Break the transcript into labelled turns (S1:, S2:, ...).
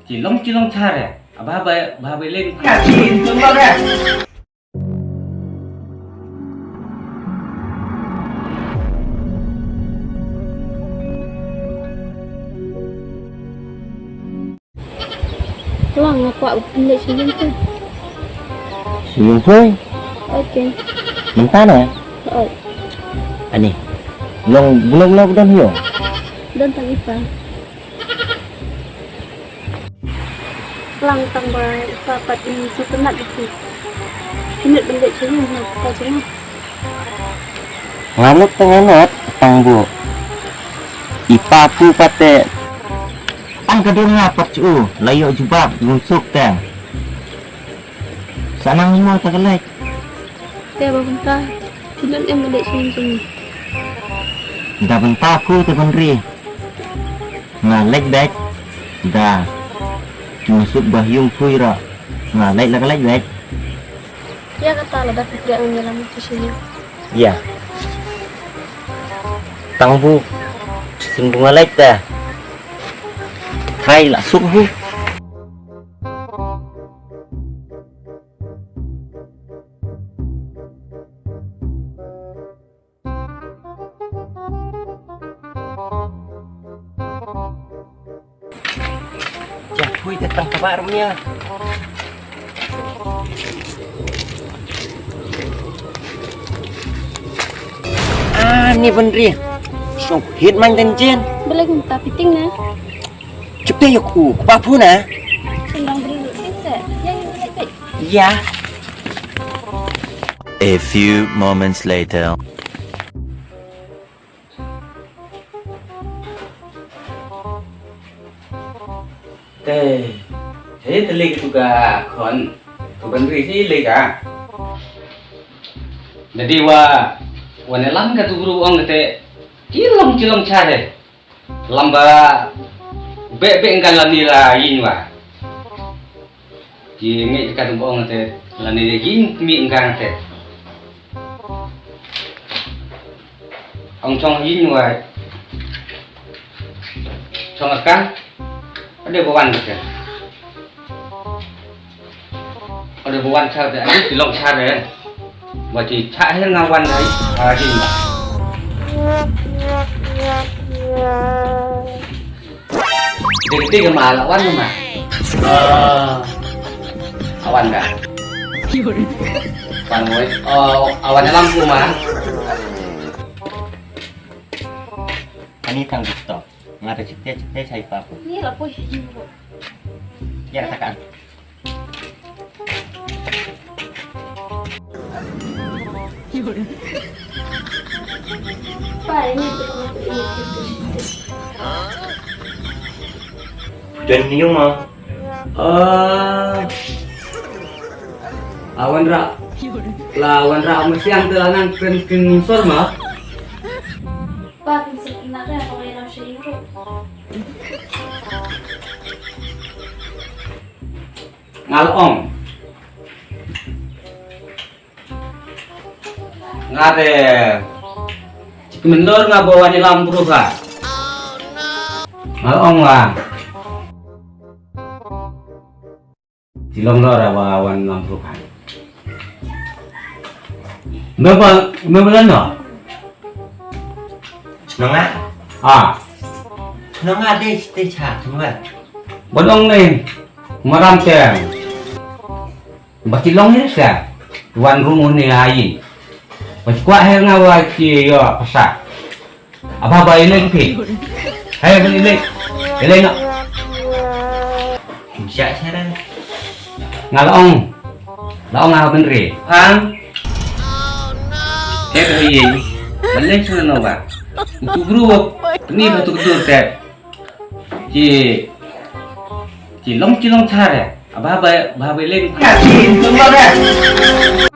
S1: Cilong care. Abah ling.
S2: Tunggu deh.
S3: Lang aku benda senyum tu.
S2: Senyum thôi.
S3: Okey.
S2: Mentah nè.
S3: Oh,
S2: Ani. Belum dan hiyo.
S3: dan tak ipa. Lang tambah dapat ini sepenat itu. Ini benda senyum nak senyum.
S2: Ngamuk tengenot tangbu. Ipapu pate. Ang kadung ngapak cu. Layo jubab ngusuk teh. Sanang semua tak kelek.
S3: Dia bentar. Ini yang benda senyum.
S2: Dah bentar aku tu penri. Ngalek dek. Dah. Masuk bahyung kuira. Ngalek lah kelek dek.
S3: Dia kata lah dapat dia dalam itu senyum.
S2: Ya. Tangbu. Sembung ngalek dah. Hai lah suhu. Jatuh datang kabarnya. Ni bener. Sok hit man tenjen.
S3: Boleh minta piting na.
S2: Cepet ya ku papu na.
S3: Sembang beri set. Yang ini baik.
S2: Ya.
S4: A few moments later.
S1: Thế lịch juga kon. Bukan risi lịch Jadi wanelam ka tu guru ong te cilong care. Lamba be engkan lani la yin wa. Ji ngi ka tu ong te lani yin mi engkan te. Ông trong yin wa. Trong akan ada bawan ke? Ada bawan care te ani cilong care. Và chỉ chạy hết ngang quan đấy hình cái mà là quan mà awan dah quan mới awan lampu mà
S2: Ani tang gusto. Ngada cepet saya papu.
S3: Ini lah pun.
S2: Ya katakan.
S3: Pak ini
S2: Dan niyo mo.
S1: awan ra mesti yang telanang ken sor mah
S3: Pak bisa kena kan kalau yang senyum.
S1: ngalong ngade menor ngabawa ni lampu ka ngalong lah silong lor awan lampu ka memang no
S2: Nonga. Nonga deh cak semua.
S1: bodong ni maram teng basilong ni sa tuan rumah ni ai pas kuat hang awak ki yo pasak apa ba ini pi hai beli le nak
S2: Siap saya.
S1: ngalong ngao benri hang cái gì mình lên xuống nào bà tụi group ni là tụi tụi chỉ lông care à ba lên
S2: Tunggu deh.